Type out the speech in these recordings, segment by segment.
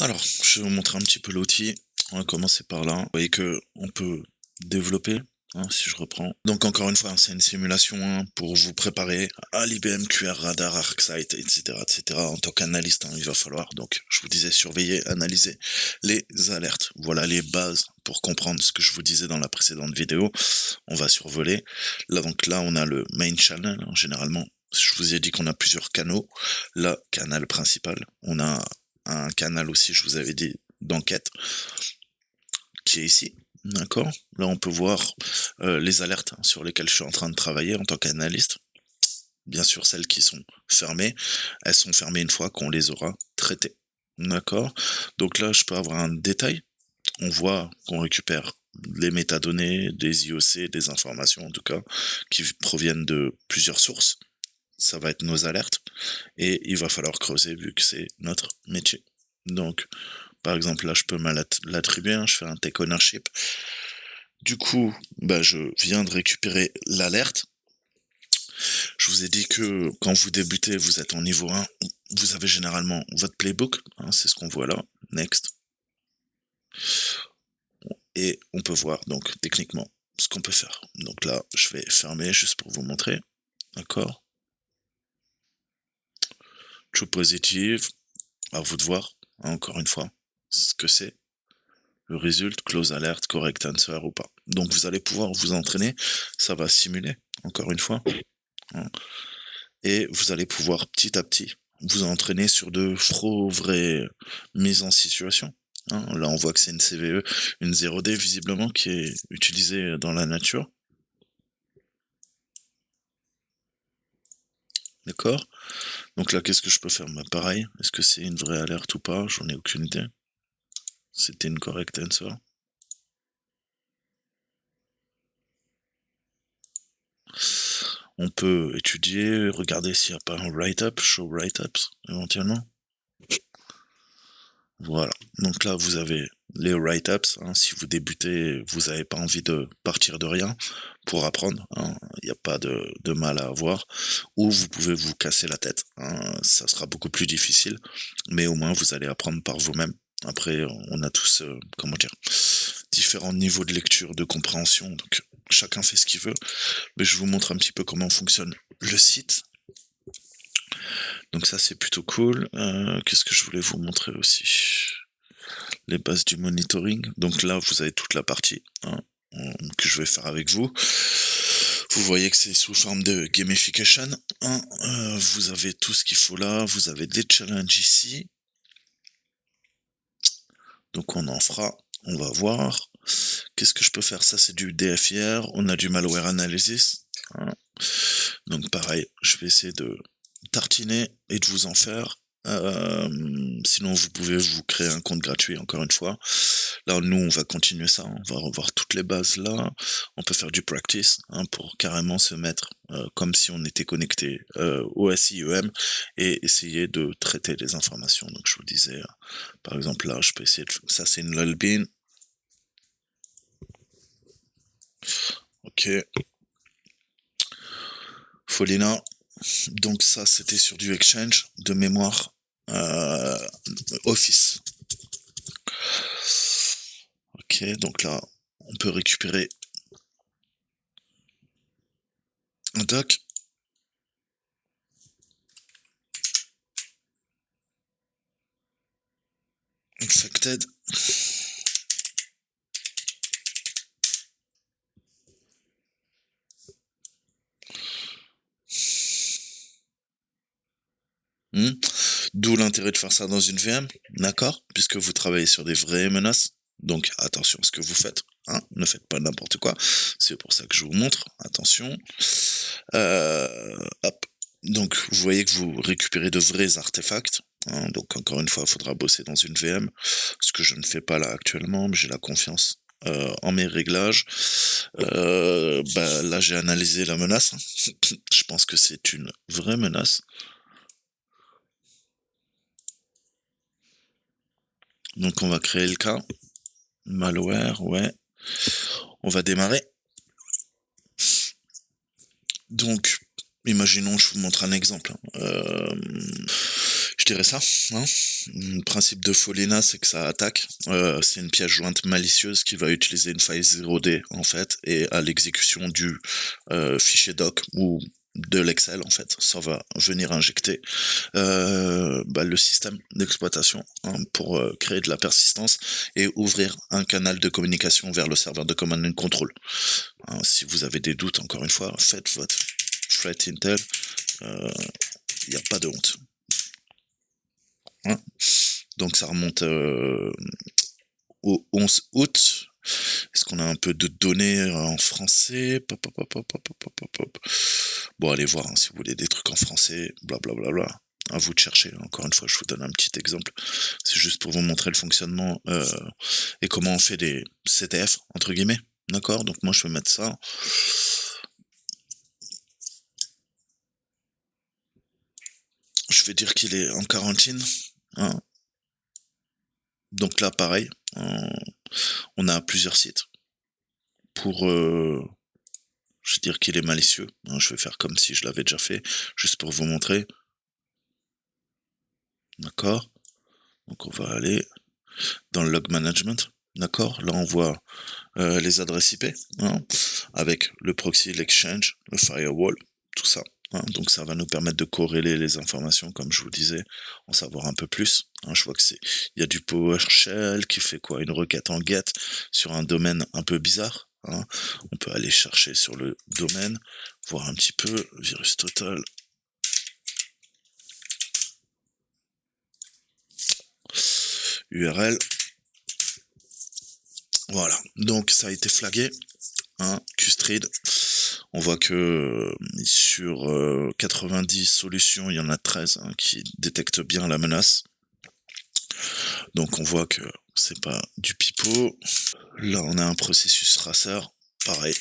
Alors, je vais vous montrer un petit peu l'outil. On va commencer par là. Vous voyez que on peut développer, si je reprends. Donc encore une fois, c'est une simulation pour vous préparer à l'IBM QR Radar, ArcSight, etc. En tant qu'analyste, il va falloir, donc je vous disais, surveiller, analyser les alertes. Voilà les bases pour comprendre ce que je vous disais dans la précédente vidéo. On va survoler. Là, on a le main channel, généralement. Je vous ai dit qu'on a plusieurs canaux. Là, canal principal. On a un canal aussi, je vous avais dit, d'enquête, qui est ici. D'accord. Là, on peut voir les alertes sur lesquelles je suis en train de travailler en tant qu'analyste. Bien sûr, celles qui sont fermées, elles sont fermées une fois qu'on les aura traitées. D'accord. Donc là, je peux avoir un détail. On voit qu'on récupère les métadonnées, des IOC, des informations en tout cas, qui proviennent de plusieurs sources. Ça va être nos alertes. Et il va falloir creuser vu que c'est notre métier. Donc, par exemple, là, je peux l'attribuer, je fais un take ownership. Du coup, je viens de récupérer l'alerte. Je vous ai dit que quand vous débutez, vous êtes en niveau 1, vous avez généralement votre playbook, c'est ce qu'on voit là, next. Et on peut voir donc techniquement ce qu'on peut faire. Donc là, je vais fermer juste pour vous montrer, d'accord. True positive, à vous de voir, encore une fois, ce que c'est. Le résultat, close alert, correct answer ou pas. Donc vous allez pouvoir vous entraîner, ça va simuler, encore une fois. Et vous allez pouvoir petit à petit vous entraîner sur de vraies mises en situation. Là, on voit que c'est une CVE, une 0D visiblement, qui est utilisée dans la nature. D'accord. Donc là, qu'est-ce que je peux faire? Pareil, est-ce que c'est une vraie alerte ou pas? J'en ai aucune idée. C'était une correct answer. On peut étudier, regarder s'il n'y a pas un write-up, show write-ups, éventuellement. Voilà. Donc là, vous avez les write-ups. Si vous débutez, vous n'avez pas envie de partir de rien pour apprendre. Il n'y a pas de mal à avoir. Ou vous pouvez vous casser la tête. Ça sera beaucoup plus difficile. Mais au moins, vous allez apprendre par vous-même. Après, on a tous, différents niveaux de lecture, de compréhension. Donc, chacun fait ce qu'il veut. Mais je vous montre un petit peu comment fonctionne le site. Donc ça, c'est plutôt cool. Qu'est-ce que je voulais vous montrer aussi? Les bases du monitoring. Donc là, vous avez toute la partie que je vais faire avec vous. Vous voyez que c'est sous forme de gamification. Vous avez tout ce qu'il faut là. Vous avez des challenges ici. Donc on en fera. On va voir. Qu'est-ce que je peux faire? Ça, c'est du DFIR. On a du malware analysis. Donc pareil, je vais essayer de tartiner et de vous en faire. Sinon, vous pouvez vous créer un compte gratuit, encore une fois. Là, nous, on va continuer ça. On va revoir toutes les bases là. On peut faire du practice pour carrément se mettre comme si on était connecté au SIEM et essayer de traiter les informations. Donc, je vous disais, par exemple, là, je peux essayer de... Ça, c'est une lolbean. Ok. Folina. Donc ça, c'était sur du Exchange de mémoire Office. Ok, donc là, on peut récupérer un doc. Infected. D'où l'intérêt de faire ça dans une VM, d'accord? Puisque vous travaillez sur des vraies menaces. Donc attention à ce que vous faites. Ne faites pas n'importe quoi. C'est pour ça que je vous montre. Attention. Hop. Donc vous voyez que vous récupérez de vrais artefacts. Donc encore une fois, il faudra bosser dans une VM. Ce que je ne fais pas là actuellement, mais j'ai la confiance en mes réglages. Là, j'ai analysé la menace. Je pense que c'est une vraie menace. Donc on va créer le cas. Malware, ouais. On va démarrer. Donc, imaginons, je vous montre un exemple. Je dirais ça, hein. Le principe de Folina, c'est que ça attaque. C'est une pièce jointe malicieuse qui va utiliser une faille 0D, en fait, et à l'exécution du fichier doc ou de l'Excel, en fait, ça va venir injecter le système d'exploitation, hein, pour créer de la persistance et ouvrir un canal de communication vers le serveur de command and control. Hein, si vous avez des doutes, encore une fois, faites votre threat intel, il n'y a pas de honte. Hein. Donc ça remonte au 11 août. Est-ce qu'on a un peu de données en français? Bon, allez voir, hein, si vous voulez des trucs en français, blablabla. À vous de chercher. Encore une fois, je vous donne un petit exemple. C'est juste pour vous montrer le fonctionnement et comment on fait des CTF, entre guillemets. D'accord? Donc moi, je vais mettre ça. Je vais dire qu'il est en quarantine. Hein. Donc là, pareil, on a plusieurs sites. Pour, je vais dire qu'il est malicieux. Hein, je vais faire comme si je l'avais déjà fait, juste pour vous montrer. D'accord? Donc on va aller dans le log management. D'accord? Là, on voit les adresses IP, hein, avec le proxy, l'exchange, le firewall, tout ça. Hein. Donc ça va nous permettre de corréler les informations, comme je vous disais, en savoir un peu plus. Hein. Je vois que il y a du PowerShell qui fait quoi? Une requête en get sur un domaine un peu bizarre. Hein. On peut aller chercher sur le domaine, voir un petit peu, virus total. URL. Voilà, donc ça a été flagué, hein, Qstread. On voit que sur 90 solutions, il y en a 13 hein, qui détectent bien la menace. Donc on voit que c'est pas du pipeau. Là, on a un processus tracer, pareil.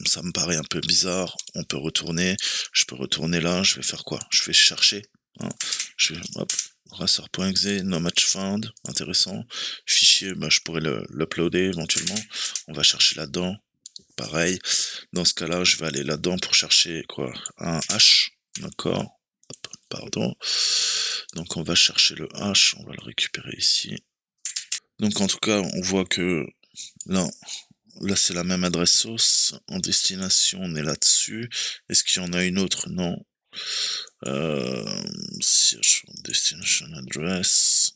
Ça me paraît un peu bizarre. On peut retourner. Je peux retourner là. Je vais faire quoi? Je vais chercher. Hein. Je vais, hop, racer.exe, no match found, intéressant. Fichier, je pourrais l'uploader éventuellement. On va chercher là-dedans. Pareil. Dans ce cas-là, je vais aller là-dedans pour chercher quoi? Un hash. D'accord. Pardon. Donc on va chercher le hash. On va le récupérer ici. Donc en tout cas, on voit que là c'est la même adresse source. En destination, on est là-dessus. Est-ce qu'il y en a une autre? Non. Destination address.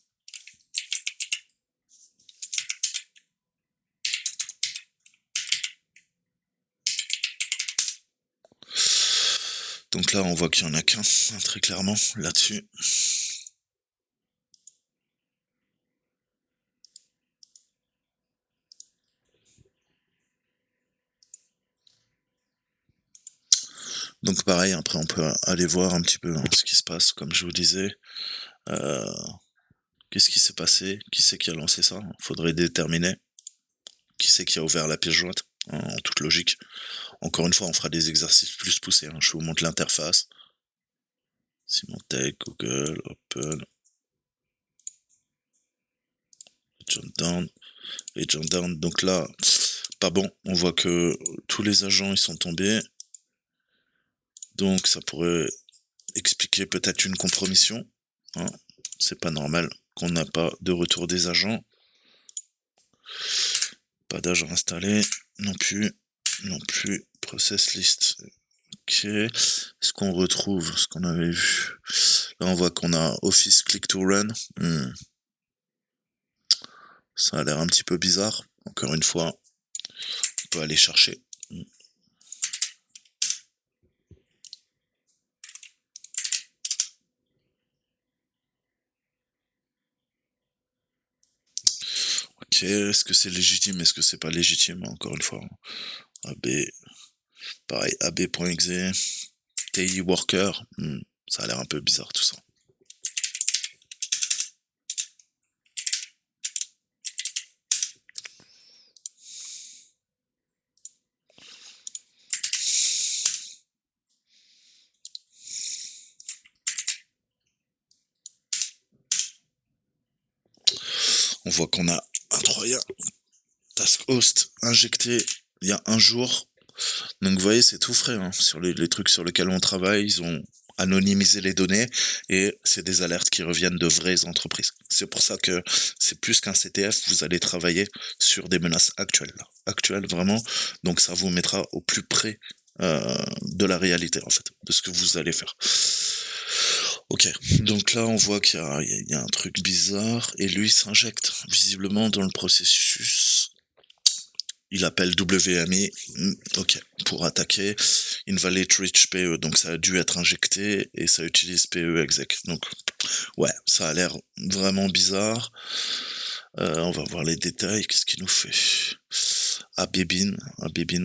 Donc là, on voit qu'il n'y en a qu'un, hein, très clairement, là-dessus. Donc pareil, après on peut aller voir un petit peu hein, ce qui se passe, comme je vous disais. Qu'est-ce qui s'est passé? Qui c'est qui a lancé ça? Faudrait déterminer. Qui c'est qui a ouvert la pièce jointe? Hein, en toute logique. Encore une fois, on fera des exercices plus poussés. Hein. Je vous montre l'interface. Symantec, Google, Open. Agent down. Donc là, pas bon. On voit que tous les agents ils sont tombés. Donc ça pourrait expliquer peut-être une compromission. Hein. C'est pas normal qu'on n'a pas de retour des agents. Pas d'agent installé. Non plus. Process list. Ok. Est-ce qu'on retrouve ce qu'on avait vu? Là on voit qu'on a Office Click to Run. Ça a l'air un petit peu bizarre. Encore une fois, on peut aller chercher. Ok, est-ce que c'est légitime? Est-ce que c'est pas légitime? Encore une fois. AB, pareil, ab.exe, TI worker. Ça a l'air un peu bizarre tout ça. On voit qu'on a un Troyen task host injecté il y a un jour. Donc vous voyez, c'est tout frais. Hein. Sur les trucs sur lesquels on travaille, ils ont anonymiser les données et c'est des alertes qui reviennent de vraies entreprises. C'est pour ça que c'est plus qu'un CTF, vous allez travailler sur des menaces actuelles, là. Actuelles vraiment, donc ça vous mettra au plus près de la réalité en fait, de ce que vous allez faire. Ok, donc là on voit qu'il y a un truc bizarre et lui s'injecte visiblement dans le processus. Il appelle WMI, ok, pour attaquer. Invalid Reach PE, donc ça a dû être injecté et ça utilise PE exec. Donc ouais, ça a l'air vraiment bizarre. On va voir les détails, qu'est-ce qu'il nous fait? Abébine,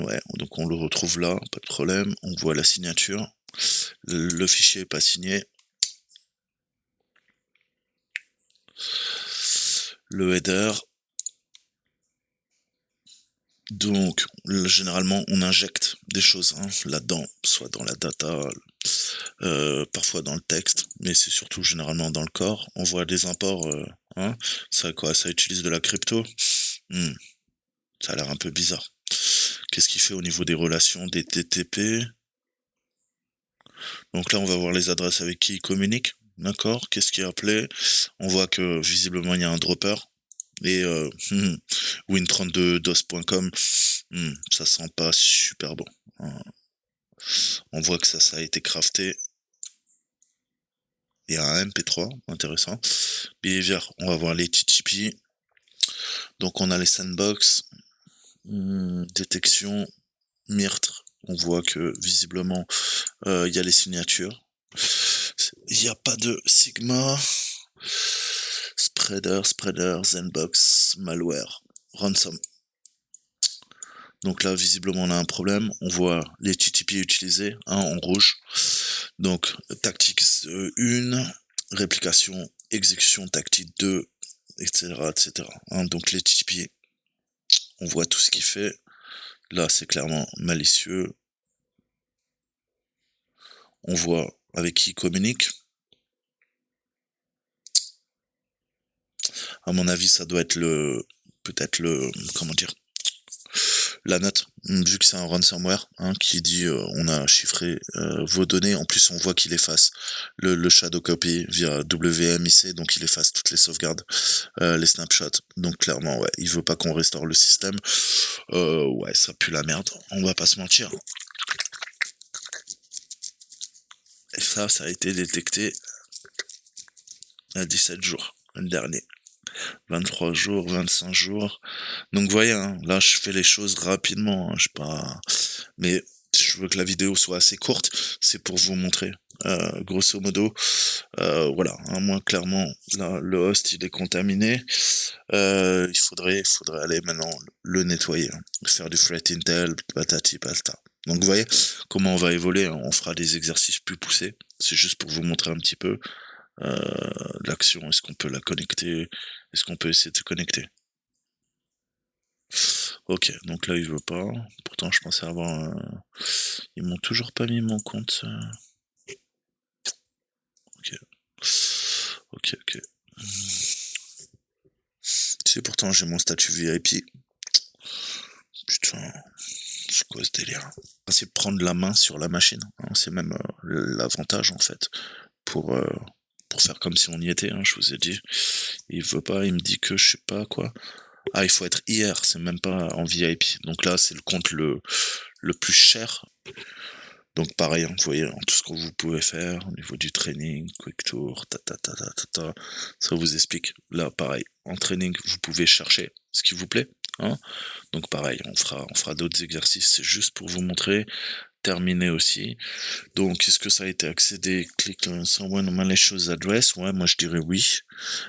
ouais, donc on le retrouve là, pas de problème. On voit la signature. Le fichier est pas signé. Le header. Donc, généralement, on injecte des choses là-dedans, soit dans la data, parfois dans le texte, mais c'est surtout généralement dans le corps. On voit des imports, ça quoi? Ça utilise de la crypto? Ça a l'air un peu bizarre. Qu'est-ce qu'il fait au niveau des relations, des TTP? Donc là, on va voir les adresses avec qui il communique. D'accord? Qu'est-ce qui est appelé? On voit que visiblement, il y a un dropper. Et win32dos.com, ça sent pas super bon. On voit que ça a été crafté. Il y a un MP3, intéressant. Behavior, on va voir les TTP. Donc on a les sandbox, détection, MIRT. On voit que visiblement il y a les signatures. Il n'y a pas de Sigma. Spreader, Zenbox, malware, ransom. Donc là, visiblement, on a un problème. On voit les TTP utilisés en rouge. Donc, tactique 1, réplication, exécution, tactique 2, etc. etc. Donc les TTP, on voit tout ce qu'il fait. Là, c'est clairement malicieux. On voit avec qui il communique. À mon avis, ça doit être peut-être la note, vu que c'est un ransomware qui dit on a chiffré vos données. En plus, on voit qu'il efface le shadow copy via WMIC, donc il efface toutes les sauvegardes, les snapshots. Donc clairement, ouais, il veut pas qu'on restaure le système. Ouais, ça pue la merde, on va pas se mentir. Et ça a été détecté à 17 jours, le dernier. 23 jours, 25 jours. Donc, vous voyez, là, je fais les choses rapidement. Je sais pas. Mais je veux que la vidéo soit assez courte. C'est pour vous montrer. Grosso modo, voilà. Moi, clairement, là, le host, il est contaminé. Il faudrait aller maintenant le nettoyer. Faire du threat intel, patati patata. Donc, vous voyez comment on va évoluer. On fera des exercices plus poussés. C'est juste pour vous montrer un petit peu. L'action, est-ce qu'on peut la connecter? Est-ce qu'on peut essayer de se connecter? Ok, donc là il veut pas. Pourtant je pensais avoir ils m'ont toujours pas mis mon compte. Ok. C'est pourtant j'ai mon statut VIP. Putain, c'est quoi ce délire? C'est prendre la main sur la machine. C'est même l'avantage en fait. Pour faire comme si on y était, je vous ai dit. Il veut pas, il me dit que je sais pas quoi. Ah, il faut être IR, c'est même pas en VIP. Donc là, c'est le compte le plus cher. Donc pareil, vous voyez, tout ce que vous pouvez faire au niveau du training, quick tour, ça vous explique. Là, pareil, en training, vous pouvez chercher ce qui vous plaît. Donc pareil, on fera d'autres exercices, c'est juste pour vous montrer. Terminé aussi. Donc, est-ce que ça a été accédé? Click on someone malicious address. Ouais, moi je dirais oui.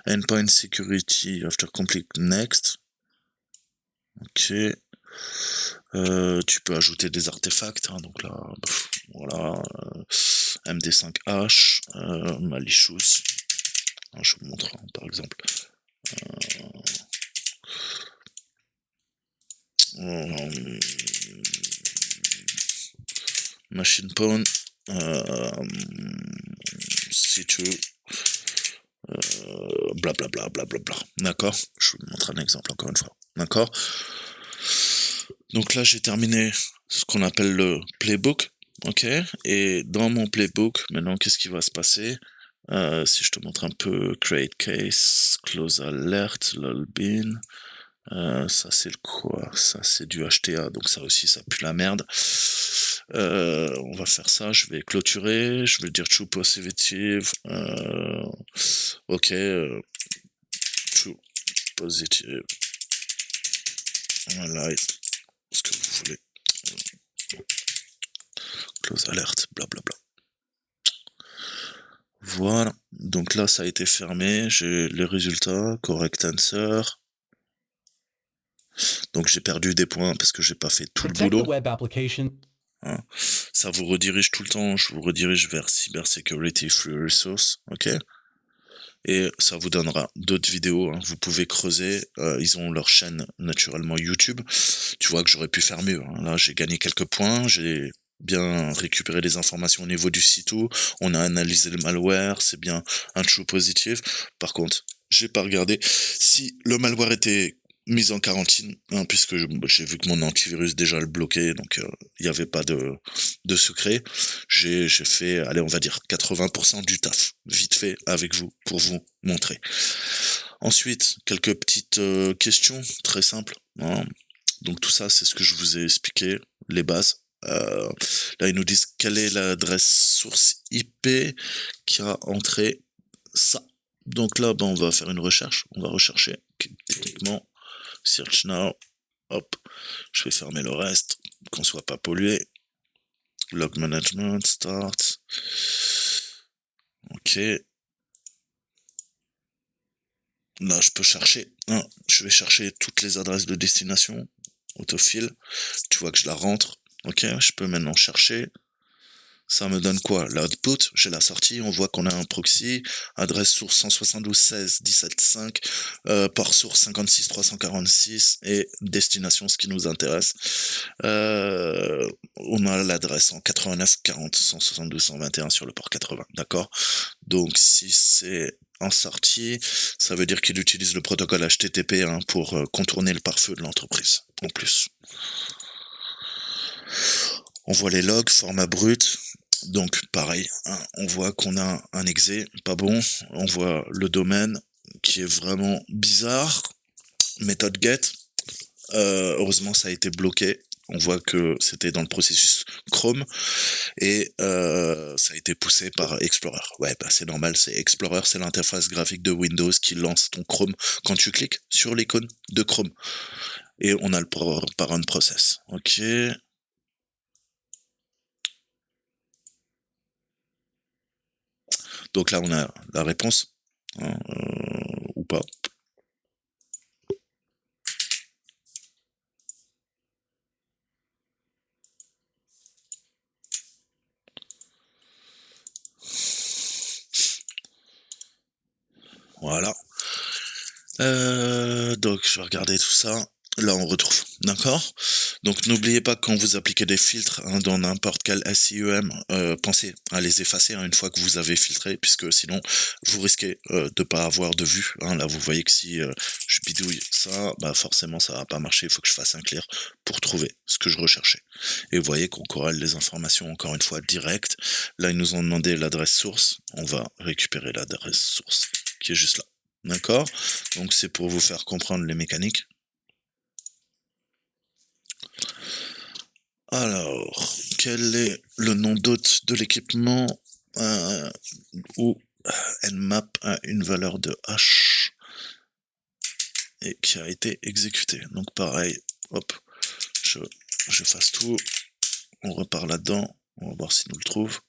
Endpoint security after complete next. Ok. Tu peux ajouter des artefacts. Donc là, voilà. MD5H, malicious. Je vous montre par exemple. Machine pawn. C2. Blablabla. D'accord? Je vous montre un exemple encore une fois. D'accord? Donc là, j'ai terminé ce qu'on appelle le playbook. ok. Et dans mon playbook, maintenant, qu'est-ce qui va se passer? Si je te montre un peu, create case, close alert, lolbean. Ça c'est le quoi? Ça c'est du HTA, donc ça aussi ça pue la merde. On va faire ça, je vais clôturer, je vais dire true positive. Ok, true positive. Voilà, ce que vous voulez. Close alert, blablabla. Voilà, donc là ça a été fermé, j'ai les résultats, correct answer. Donc j'ai perdu des points parce que j'ai pas fait tout le Protect the boulot. web application. Hein. Ça vous redirige tout le temps, je vous redirige vers Cybersecurity Free Resource, ok? Et ça vous donnera d'autres vidéos, hein. Vous pouvez creuser, ils ont leur chaîne naturellement YouTube. Tu vois que j'aurais pu faire mieux, hein. Là j'ai gagné quelques points, j'ai bien récupéré les informations au niveau du site, on a analysé le malware, c'est bien un true positive. Par contre, j'ai pas regardé si le malware était mis en quarantine, hein, puisque j'ai vu que mon antivirus déjà le bloquait, donc il n'y avait pas de secret. J'ai fait, allez, on va dire 80% du taf, vite fait avec vous, pour vous montrer. Ensuite, quelques petites questions très simples, hein. Donc tout ça, c'est ce que je vous ai expliqué, les bases. Là, ils nous disent quelle est l'adresse source IP qui a entré ça. Donc là, ben, on va faire une recherche. On va rechercher techniquement. Search now. Hop. Je vais fermer le reste, qu'on soit pas pollué. Log management, start. Ok. Là, je peux chercher. Hein, je vais chercher toutes les adresses de destination. Autofill. Tu vois que je la rentre. Ok, je peux maintenant chercher. Ça me donne quoi? L'output, j'ai la sortie, on voit qu'on a un proxy, adresse source 172.16.17.5, port source 56.346 et destination, ce qui nous intéresse. On a l'adresse en 89.40.172.121 sur le port 80, d'accord? Donc si c'est en sortie, ça veut dire qu'il utilise le protocole HTTP, hein, pour contourner le pare-feu de l'entreprise, en plus. On voit les logs, format brut. Donc pareil, hein, on voit qu'on a un exe, pas bon. On voit le domaine qui est vraiment bizarre. Méthode get. Heureusement, ça a été bloqué. On voit que c'était dans le processus Chrome et ça a été poussé par Explorer. Ouais, bah c'est normal, c'est Explorer, c'est l'interface graphique de Windows qui lance ton Chrome quand tu cliques sur l'icône de Chrome. Et on a le parent process. Ok. Donc là, on a la réponse, hein, ou pas. Voilà. Donc je vais regarder tout ça. Là, on retrouve. D'accord? Donc n'oubliez pas que quand vous appliquez des filtres, hein, dans n'importe quel SIEM, pensez à les effacer, hein, une fois que vous avez filtré, puisque sinon vous risquez de pas avoir de vue, hein. Là, vous voyez que si je bidouille ça, bah forcément ça va pas marcher. Il faut que je fasse un clear pour trouver ce que je recherchais. Et vous voyez qu'on corrèle les informations encore une fois direct. Là, ils nous ont demandé l'adresse source. On va récupérer l'adresse source qui est juste là. D'accord? Donc c'est pour vous faire comprendre les mécaniques. Alors, quel est le nom d'hôte de l'équipement où Nmap a une valeur de H et qui a été exécuté? Donc pareil, hop, je fasse tout, on repart là-dedans, on va voir s'il nous le trouve.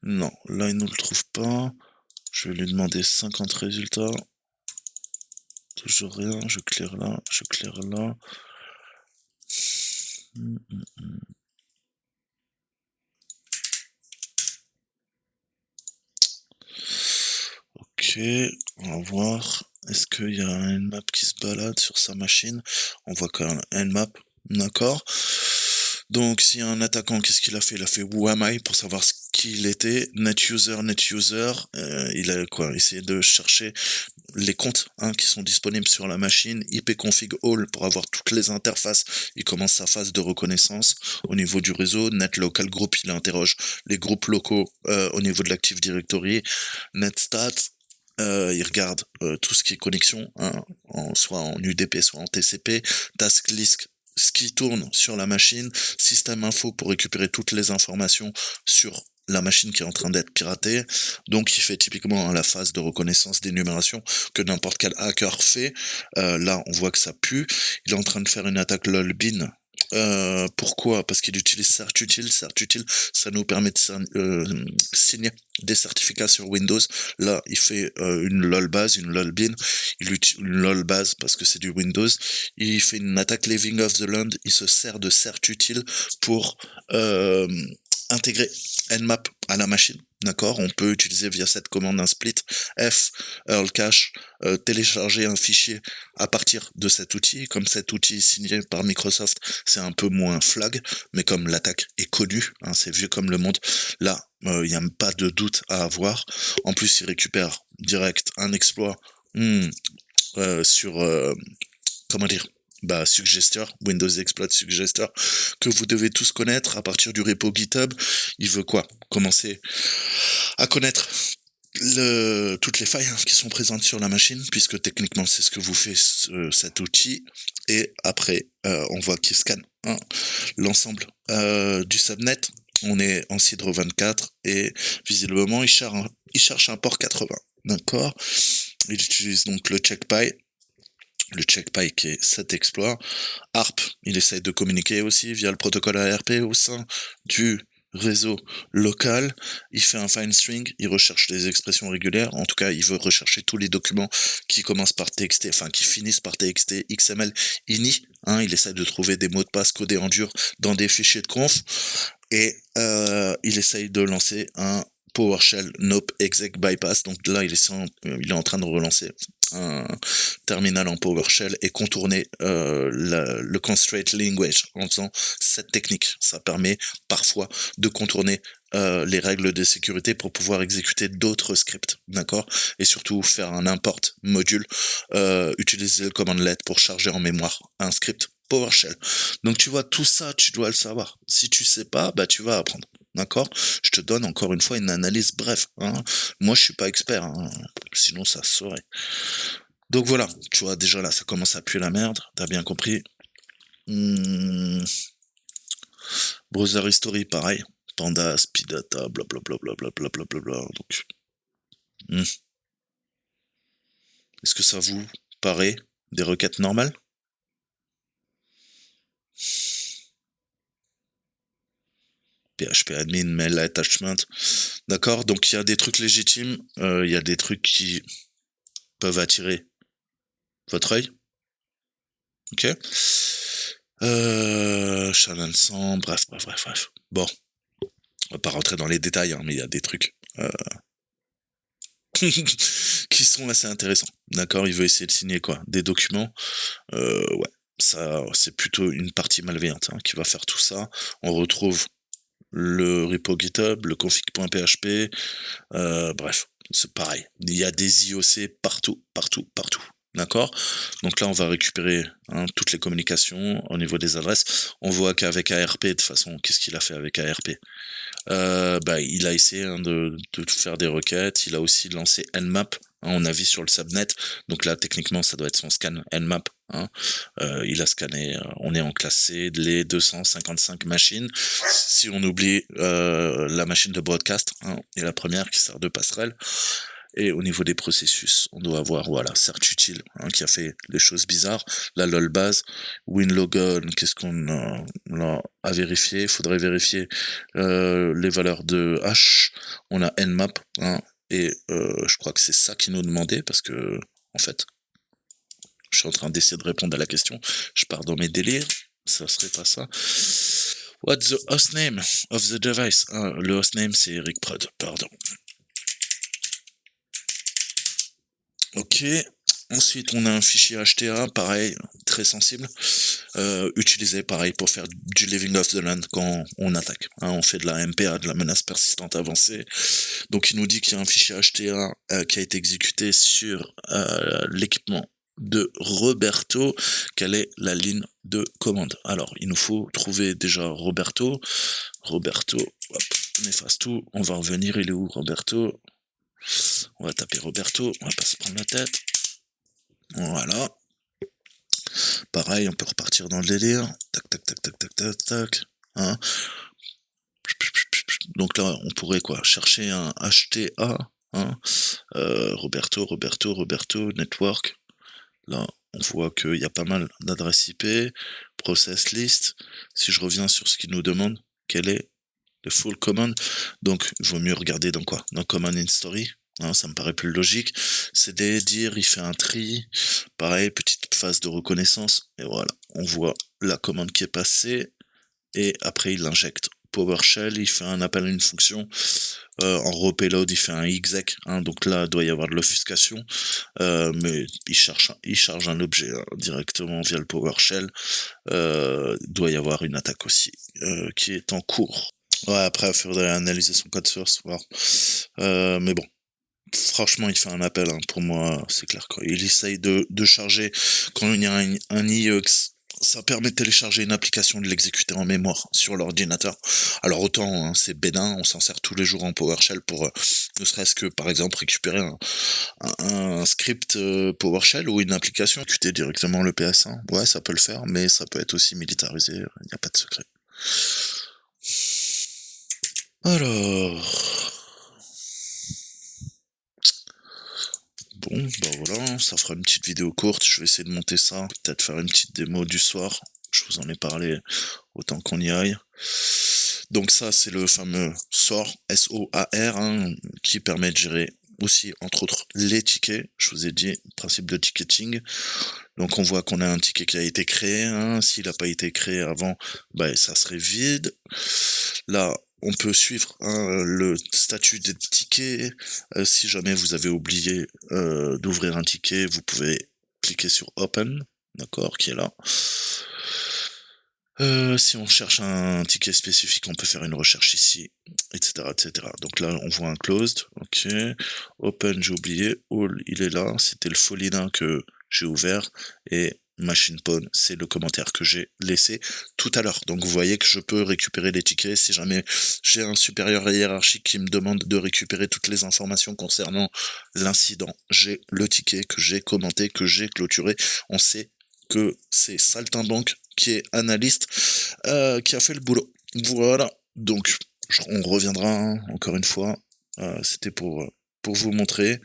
Non, là il nous le trouve pas. Je vais lui demander 50 résultats. Toujours rien, je clear là, je clear là. Ok, on va voir. Est-ce qu'il y a un Nmap qui se balade sur sa machine? On voit qu'il y a un Nmap, d'accord. Donc, s'il y a un attaquant, qu'est-ce qu'il a fait? Il a fait Who am I pour savoir ce qu'il était. NetUser, il a quoi? Essayé de chercher les comptes qui sont disponibles sur la machine. ipconfig all pour avoir toutes les interfaces. Il commence sa phase de reconnaissance au niveau du réseau. NetLocal Group, il interroge les groupes locaux au niveau de l'Active Directory. NetStat, il regarde tout ce qui est connexion, soit en UDP, soit en TCP. TaskList, ce qui tourne sur la machine. Système info pour récupérer toutes les informations sur la machine qui est en train d'être piratée. Donc il fait typiquement la phase de reconnaissance d'énumération que n'importe quel hacker fait. Là on voit que ça pue. Il est en train de faire une attaque lolbin. Pourquoi? Parce qu'il utilise certutil. Certutil, ça nous permet de signer des certificats sur Windows. Là, il fait une lol base, une lol bin. Il utilise une lol base parce que c'est du Windows. Il fait une attaque living of the land. Il se sert de certutil pour intégrer Nmap à la machine. D'accord, on peut utiliser via cette commande un split f Earl cache, télécharger un fichier à partir de cet outil. Comme cet outil est signé par Microsoft, c'est un peu moins flag, mais comme l'attaque est connue, c'est vieux comme le monde, là, il n'y a pas de doute à avoir. En plus, il récupère direct un exploit sur, comment dire, Suggester, Windows Exploit Suggester, que vous devez tous connaître à partir du repo GitHub. Il veut quoi? Commencer à connaître toutes les failles qui sont présentes sur la machine, puisque techniquement c'est ce que vous fait cet outil. Et après, on voit qu'il scanne l'ensemble du subnet. On est en Cidre 24 et visiblement il cherche un port 80. D'accord? Il utilise donc le checkpy. Le checkpy qui est cet exploit. ARP, il essaye de communiquer aussi via le protocole ARP au sein du réseau local. Il fait un find string, il recherche les expressions régulières. En tout cas, il veut rechercher tous les documents qui commencent par TXT, enfin qui finissent par TXT, XML, INI. Il essaye de trouver des mots de passe codés en dur dans des fichiers de conf. Et il essaye de lancer un PowerShell nope exec bypass. Donc là, il est en train de relancer un terminal en PowerShell et contourner le constraint language en faisant cette technique. Ça permet parfois de contourner les règles de sécurité pour pouvoir exécuter d'autres scripts, d'accord? Et surtout faire un import module, utiliser le commandlet pour charger en mémoire un script PowerShell. Donc tu vois, tout ça, tu dois le savoir. Si tu sais pas, tu vas apprendre. D'accord? Je te donne encore une fois une analyse bref. Moi, je suis pas expert, sinon ça se saurait. Donc voilà, tu vois, déjà là, ça commence à puer la merde, t'as bien compris. Browser History, pareil. Panda, Speeddata, blablabla, blablabla. Donc, est-ce que ça vous paraît des requêtes normales? PHP admin, mail attachment. D'accord? Donc il y a des trucs légitimes, il y a des trucs qui peuvent attirer votre œil. Ok? Channel 100, bref. Bon. On va pas rentrer dans les détails, mais il y a des trucs qui sont assez intéressants. D'accord? Il veut essayer de signer quoi? Des documents. Ouais. Ça, c'est plutôt une partie malveillante qui va faire tout ça. On retrouve le repo GitHub, le config.php, bref, c'est pareil. Il y a des IOC partout. D'accord? Donc là, on va récupérer toutes les communications au niveau des adresses. On voit qu'avec ARP, de toute façon, qu'est-ce qu'il a fait avec ARP? Il a essayé de faire des requêtes. Il a aussi lancé Nmap. On a vu sur le subnet. Donc là, techniquement, ça doit être son scan Nmap. Il a scanné, on est en classe C, les 255 machines. Si on oublie la machine de broadcast, et la première qui sert de passerelle. Et au niveau des processus, on doit avoir, voilà, certutil, qui a fait les choses bizarres. La lol base, winlogon, qu'est-ce qu'on a à vérifier? Il faudrait vérifier les valeurs de hash. On a nmap, et je crois que c'est ça qui nous demandait, parce que, en fait, je suis en train d'essayer de répondre à la question. Je pars dans mes délires. Ça serait pas ça. What's the hostname of the device? Le hostname, c'est Eric Prod, pardon. Ok. Ensuite, on a un fichier HTA, pareil, très sensible, utilisé pareil pour faire du living off the land quand on attaque. Hein, on fait de la MPA, de la menace persistante avancée. Donc il nous dit qu'il y a un fichier HTA qui a été exécuté sur l'équipement de Roberto. Quelle est la ligne de commande? Alors, il nous faut trouver déjà Roberto. Roberto, hop, on efface tout. On va revenir, il est où Roberto? On va taper Roberto, on va pas se prendre la tête. Voilà. Pareil, on peut repartir dans le délire. Tac, tac, tac, tac, tac, tac, tac. Hein. Donc là, on pourrait quoi? Chercher un HTA. Hein. Roberto, network. Là, on voit qu'il y a pas mal d'adresses IP. Process list. Si je reviens sur ce qu'il nous demande, quel est le full command? Donc, il vaut mieux regarder dans quoi? Dans command in story. Hein, ça me paraît plus logique. CD, dire, il fait un tri. Pareil, petite phase de reconnaissance. Et voilà, on voit la commande qui est passée. Et après, il l'injecte. PowerShell, il fait un appel à une fonction. En raw payload, il fait un exec. Hein, donc là, il doit y avoir de l'obfuscation. Mais il charge un objet hein, directement via le PowerShell. Doit y avoir une attaque aussi qui est en cours. Ouais, après, il faudrait analyser son code source, voir. Mais bon. Franchement, il fait un appel, hein. Pour moi, c'est clair. Quoi. Il essaye de charger quand il y a un IEX. Ça permet de télécharger une application, de l'exécuter en mémoire sur l'ordinateur. Alors autant, hein, c'est bénin, on s'en sert tous les jours en PowerShell pour ne serait-ce que, par exemple, récupérer un script PowerShell ou une application, exécuter directement le PS1. Ouais, ça peut le faire, mais ça peut être aussi militarisé, il n'y a pas de secret. Alors... Bon, bah voilà, ça fera une petite vidéo courte, je vais essayer de monter ça, peut-être faire une petite démo du soir, je vous en ai parlé autant qu'on y aille. Donc ça, c'est le fameux SOAR, S-O-A-R, hein, qui permet de gérer aussi, entre autres, les tickets, je vous ai dit, principe de ticketing. Donc on voit qu'on a un ticket qui a été créé, hein, s'il n'a pas été créé avant, bah, ça serait vide. Là, on peut suivre hein, le statut des tickets. Si jamais vous avez oublié d'ouvrir un ticket, vous pouvez cliquer sur Open, d'accord, qui est là. Si on cherche un ticket spécifique, on peut faire une recherche ici, etc., etc. Donc là, on voit un closed, ok. Open, j'ai oublié. All, il est là. C'était le Folina que j'ai ouvert. Et Machine Pawn, c'est le commentaire que j'ai laissé tout à l'heure. Donc vous voyez que je peux récupérer les tickets si jamais j'ai un supérieur hiérarchique qui me demande de récupérer toutes les informations concernant l'incident. J'ai le ticket que j'ai commenté, que j'ai clôturé. On sait que c'est Saltimbanque qui est analyste, qui a fait le boulot. Voilà. Donc on reviendra hein, encore une fois. C'était pour vous montrer.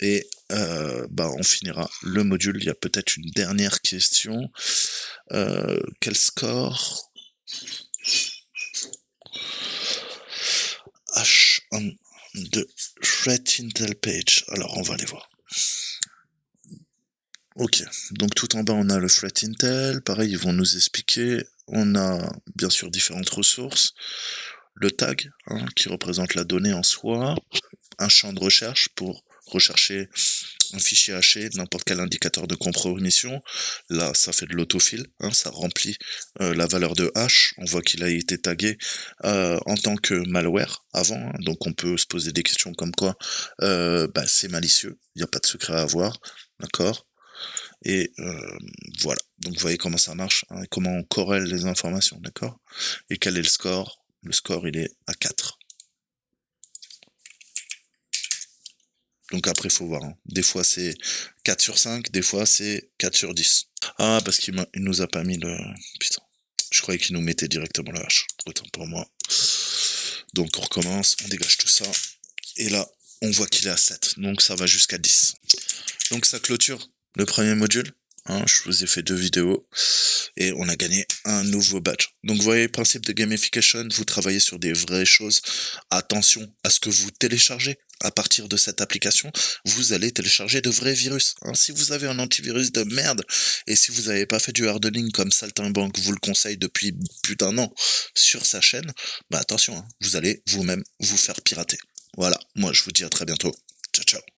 Et bah, on finira le module. Il y a peut-être une dernière question. Quel score? H on the threat intel page. Alors on va aller voir. Ok, donc tout en bas on a le threat intel. Pareil, ils vont nous expliquer. On a bien sûr différentes ressources. Le tag, hein, qui représente la donnée en soi. Un champ de recherche pour rechercher un fichier haché, n'importe quel indicateur de compromission. Là, ça fait de l'autofill, hein, ça remplit la valeur de hash. On voit qu'il a été tagué en tant que malware avant, hein, donc on peut se poser des questions comme quoi bah, c'est malicieux, il n'y a pas de secret à avoir, d'accord. Et voilà, donc vous voyez comment ça marche, hein, et comment on corrèle les informations, d'accord. Et quel est le score? Le score, il est à 4. Donc après, il faut voir. Hein. Des fois, c'est 4 sur 5, des fois, c'est 4 sur 10. Ah, parce qu'il nous a pas mis le... Putain. Je croyais qu'il nous mettait directement la hache. Autant pour moi. Donc on recommence, on dégage tout ça. Et là, on voit qu'il est à 7. Donc ça va jusqu'à 10. Donc ça clôture le premier module. Hein, je vous ai fait 2 vidéos. Et on a gagné un nouveau badge. Donc vous voyez, principe de gamification, vous travaillez sur des vraies choses. Attention à ce que vous téléchargez. À partir de cette application, vous allez télécharger de vrais virus. Hein, si vous avez un antivirus de merde, et si vous n'avez pas fait du hardening comme Saltimbanque vous le conseille depuis plus d'1 an sur sa chaîne, bah attention, hein, vous allez vous-même vous faire pirater. Voilà, moi je vous dis à très bientôt. Ciao, ciao.